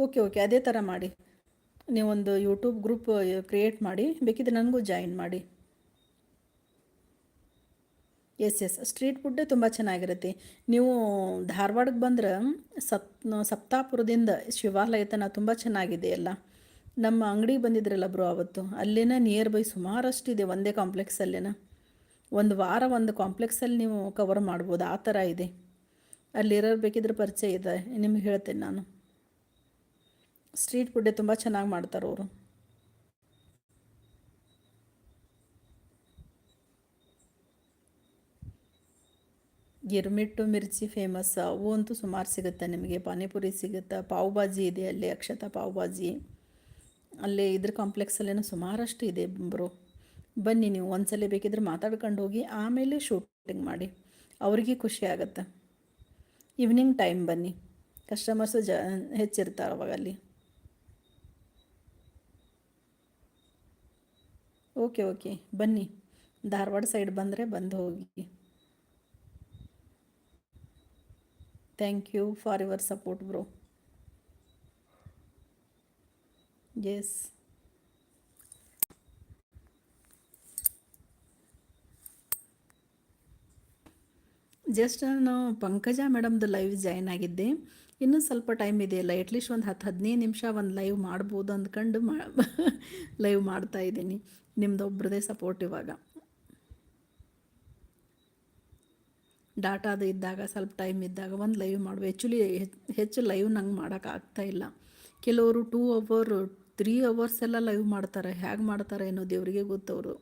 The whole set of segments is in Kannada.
ಓಕೆ ಓಕೆ, ಅದೇ ಥರ ಮಾಡಿ. ನೀವೊಂದು ಯೂಟ್ಯೂಬ್ ಗ್ರೂಪ್ ಕ್ರಿಯೇಟ್ ಮಾಡಿ, ಬೇಕಿದ್ರೆ ನನಗೂ ಜಾಯಿನ್ ಮಾಡಿ. ಎಸ್ ಎಸ್, ಸ್ಟ್ರೀಟ್ ಫುಡ್ಡೇ ತುಂಬ ಚೆನ್ನಾಗಿರುತ್ತೆ. ನೀವು ಧಾರವಾಡಕ್ಕೆ ಬಂದ್ರೆ ಸಪ್ತಾಪುರದಿಂದ ಶಿವಾಲಯ ತನಕ ತುಂಬ ಚೆನ್ನಾಗಿದೆ ಎಲ್ಲ. ನಮ್ಮ ಅಂಗಡಿಗೆ ಬಂದಿದ್ರಲ್ಲ ಬ್ರೋ ಅವತ್ತು, ಅಲ್ಲೇನ ನಿಯರ್ ಬೈ ಸುಮಾರಷ್ಟಿದೆ ಒಂದೇ ಕಾಂಪ್ಲೆಕ್ಸಲ್ಲೇನ. ಒಂದು ವಾರ ಒಂದು ಕಾಂಪ್ಲೆಕ್ಸಲ್ಲಿ ನೀವು ಕವರ್ ಮಾಡ್ಬೋದು, ಆ ಥರ ಇದೆ. ಅಲ್ಲಿರೋರು ಬೇಕಿದ್ರೆ ಪರಿಚಯ ಇದೆ, ನಿಮ್ಗೆ ಹೇಳ್ತೇನೆ ನಾನು. ಸ್ಟ್ರೀಟ್ ಫುಡ್ಡೇ ತುಂಬ ಚೆನ್ನಾಗಿ ಮಾಡ್ತಾರೆ ಅವರು. ಗಿರ್ಮಿಟ್ಟು ಮಿರ್ಚಿ ಫೇಮಸ್, ಅವು ಅಂತೂ ಸುಮಾರು ಸಿಗುತ್ತೆ ನಿಮಗೆ. ಪಾನಿಪುರಿ ಸಿಗುತ್ತೆ, ಪಾವ್ ಭಾಜಿ ಇದೆ ಅಲ್ಲಿ, ಅಕ್ಷತಾ ಪಾವ್ ಭಾಜಿ. ಅಲ್ಲಿ ಇದ್ರ ಕಾಂಪ್ಲೆಕ್ಸಲ್ಲೇನೋ ಸುಮಾರಷ್ಟು ಇದೆ ಬ್ರೋ. ಬನ್ನಿ, ನೀವು ಒಂದ್ಸಲ ಬೇಕಿದ್ರೆ ಮಾತಾಡ್ಕೊಂಡು ಹೋಗಿ, ಆಮೇಲೆ ಶೂಟಿಂಗ್ ಮಾಡಿ, ಅವ್ರಿಗೆ ಖುಷಿ ಆಗುತ್ತೆ. ಈವ್ನಿಂಗ್ ಟೈಮ್ ಬನ್ನಿ, ಕಸ್ಟಮರ್ಸು ಹೆಚ್ಚಿರ್ತಾರೆ ಅವಾಗ ಅಲ್ಲಿ. ಓಕೆ ಓಕೆ, ಬನ್ನಿ, ಧಾರವಾಡ ಸೈಡ್ ಬಂದರೆ ಬಂದು ಹೋಗಿ. Thank you for your support bro. Yes, just ನಾನು ಪಂಕಜ ಮೇಡಮ್ದು ಲೈವ್ ಜಾಯ್ನ್ ಆಗಿದ್ದೆ. ಇನ್ನೂ ಸ್ವಲ್ಪ ಟೈಮ್ ಇದೆಯಲ್ಲ, ಅಟ್ಲೀಸ್ಟ್ ಒಂದು 10-15 ನಿಮಿಷ ಒಂದು ಲೈವ್ ಮಾಡ್ಬೋದು ಅಂದ್ಕೊಂಡು ಲೈವ್ ಮಾಡ್ತಾ ಇದ್ದೀನಿ. ನಿಮ್ದು ಒಬ್ರದೇ ಸಪೋರ್ಟ್ ಇವಾಗ. ಡಾಟಾದು ಇದ್ದಾಗ, ಸ್ವಲ್ಪ ಟೈಮ್ ಇದ್ದಾಗ ಒಂದು ಲೈವ್ ಮಾಡುವ. ಆ್ಯಕ್ಚುಲಿ ಹೆಚ್ಚು ಲೈವ್ ನಂಗೆ ಮಾಡೋಕ್ಕಾಗ್ತಾಯಿಲ್ಲ. ಕೆಲವರು 2 ಅವರ್ 3 ಅವರ್ಸ್ ಎಲ್ಲ ಲೈವ್ ಮಾಡ್ತಾರೆ. ಹೇಗೆ ಮಾಡ್ತಾರೆ ಏನೋ ದೇವರಿಗೆ ಗೊತ್ತವರು.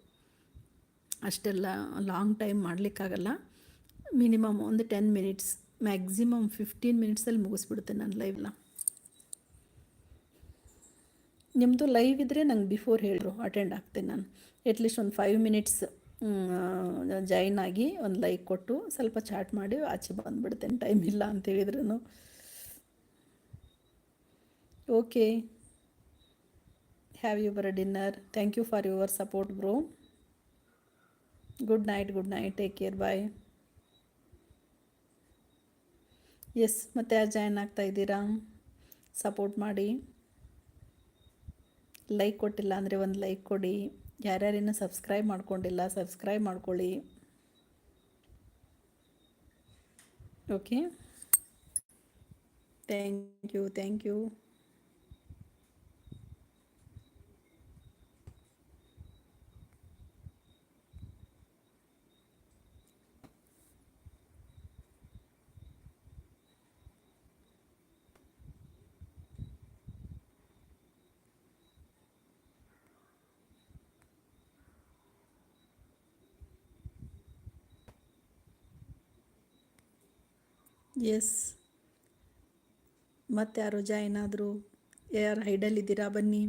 ಅಷ್ಟೆಲ್ಲ ಲಾಂಗ್ ಟೈಮ್ ಮಾಡಲಿಕ್ಕಾಗಲ್ಲ. ಮಿನಿಮಮ್ ಒಂದು 10 ಮಿನಿಟ್ಸ್, ಮ್ಯಾಕ್ಸಿಮಮ್ 15 ಮಿನಿಟ್ಸಲ್ಲಿ ಮುಗಿಸ್ಬಿಡ್ತೇನೆ ನಾನು ಲೈವ್ನ. ನಿಮ್ಮದು ಲೈವ್ ಇದ್ದರೆ ನಂಗೆ ಬಿಫೋರ್ ಹೇಳಿದ್ರು, ಅಟೆಂಡ್ ಆಗ್ತೇನೆ ನಾನು. ಅಟ್ಲೀಸ್ಟ್ ಒಂದು 5 ಮಿನಿಟ್ಸ್ ಜಾಯಿನ್ ಆಗಿ ಒಂದು ಲೈಕ್ ಕೊಟ್ಟು ಸ್ವಲ್ಪ ಚಾಟ್ ಮಾಡಿ ಆಚೆ ಬಂದುಬಿಡ್ತೇನೆ, ಟೈಮ್ ಇಲ್ಲ ಅಂತ ಹೇಳಿದ್ರು. Okay, have your dinner. Thank you for your support bro. Good night, good night, take care, bye. Yes, ಮತ್ತೆ ಯಾರು ಜಾಯ್ನ್ ಆಗ್ತಾ ಇದ್ದೀರಾ? ಸಪೋರ್ಟ್ ಮಾಡಿ. ಲೈಕ್ ಕೊಟ್ಟಿಲ್ಲ ಅಂದರೆ ಒಂದು ಲೈಕ್ ಕೊಡಿ. ಯಾರ್ಯಾರಿನ್ನೂ ಸಬ್ಸ್ಕ್ರೈಬ್ ಮಾಡ್ಕೊಂಡಿಲ್ಲ, ಸಬ್ಸ್ಕ್ರೈಬ್ ಮಾಡ್ಕೊಳ್ಳಿ. Okay, thank you, thank you. Yes, ಮತ್ತೆ ಯಾರು ಜಾಯ್ನ್ ಆದರು? ಯಾರು ಹೈಡಲ್ಲಿದ್ದೀರಾ ಬನ್ನಿ.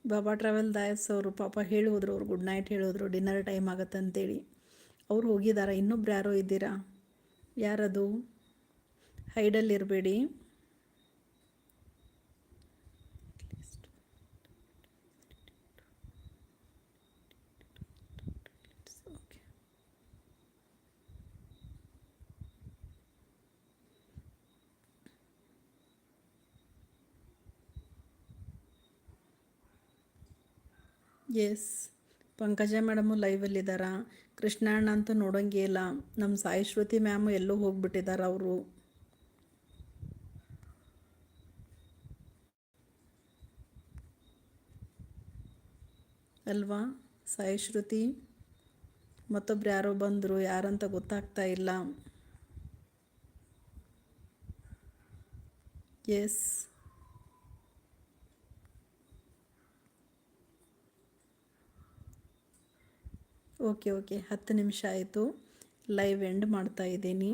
ಬಾಬಾ ಟ್ರಾವೆಲ್ ದಾಯಸ್ ಅವರು ಪಾಪ ಹೇಳೋದ್ರು, ಅವ್ರು ಗುಡ್ ನೈಟ್ ಹೇಳೋದ್ರು, ಡಿನ್ನರ್ ಟೈಮ್ ಆಗುತ್ತೆ ಅಂತೇಳಿ. ಅವ್ರು ಹೋಗಿದ್ದಾರೆ. ಇನ್ನೊಬ್ರು ಯಾರೋ ಇದ್ದೀರಾ? ಯಾರದು? ಹೈಡಲ್ಲಿರಬೇಡಿ. ಎಸ್, ಪಂಕಜ ಮೇಡಮು ಲೈವಲ್ಲಿದ್ದಾರಾ? ಕೃಷ್ಣಣ್ಣ ಅಂತೂ ನೋಡೋಂಗೇ ಇಲ್ಲ. ನಮ್ಮ ಸಾಯಿ ಶ್ರುತಿ ಮ್ಯಾಮು ಎಲ್ಲೋ ಹೋಗ್ಬಿಟ್ಟಿದ್ದಾರೆ ಅವರು. ಅಲ್ವಾ? ಸಾಯಿ ಶ್ರುತಿ ಮತ್ತೊಬ್ರು ಯಾರೋ ಬಂದರು, ಯಾರಂತ ಗೊತ್ತಾಗ್ತಾ ಇಲ್ಲ. ಎಸ್, ಓಕೆ ಓಕೆ, 10 ನಿಮಿಷ ಆಯಿತು. ಲೈವ್ ಎಂಡ್ ಮಾಡ್ತಾ ಇದ್ದೀನಿ.